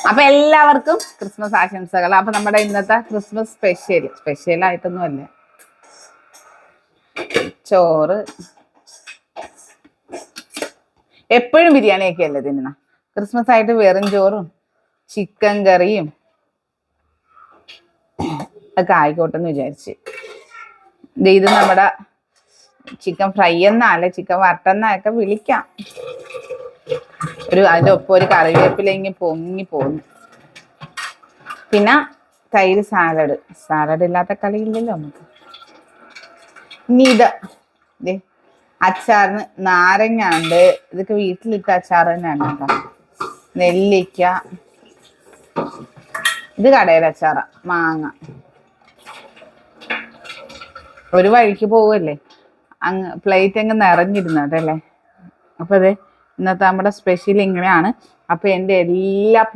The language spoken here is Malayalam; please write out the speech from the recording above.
അപ്പൊ എല്ലാവർക്കും ക്രിസ്മസ് ആശംസകൾ. അപ്പൊ നമ്മുടെ ഇന്നത്തെ ക്രിസ്മസ് സ്പെഷ്യൽ ആയിട്ടൊന്നും അല്ല, ചോറ്. എപ്പോഴും ബിരിയാണിയൊക്കെ അല്ലേ തിന്നണം, ക്രിസ്മസ് ആയിട്ട് വെറും ചോറും ചിക്കൻ കറിയും ഒക്കെ ആയിക്കോട്ടെന്ന് വിചാരിച്ച്. ഇത് നമ്മുടെ ചിക്കൻ ഫ്രൈ എന്നല്ല, ചിക്കൻ വറുട്ടെന്നൊക്കെ വിളിക്കാം. അതിൻ്റെ ഒപ്പം ഒരു കറിവേപ്പിലെങ്കിൽ പൊങ്ങി പോന്നു. പിന്നെ തൈര്, സാലഡ് ഇല്ലാത്ത കളിയില്ലല്ലോ നമുക്ക്. ഇനി ഇത് അച്ചാറിന് നാരങ്ങ ഉണ്ട്, ഇതൊക്കെ വീട്ടിലിട്ട അച്ചാർ തന്നെയാണ് കേട്ടോ. നെല്ലിക്ക, ഇത് കടയിലെ അച്ചാറ, മാങ്ങ. ഒരു വഴിക്ക് പോവല്ലേ, പ്ലേറ്റ് അങ്ങ് നിറഞ്ഞിരുന്നതല്ലേ. അപ്പൊ അതെ ഇന്നത്തെ നമ്മുടെ സ്പെഷ്യൽ ഇങ്ങനെയാണ്. അപ്പൊ എൻ്റെ എല്ലാ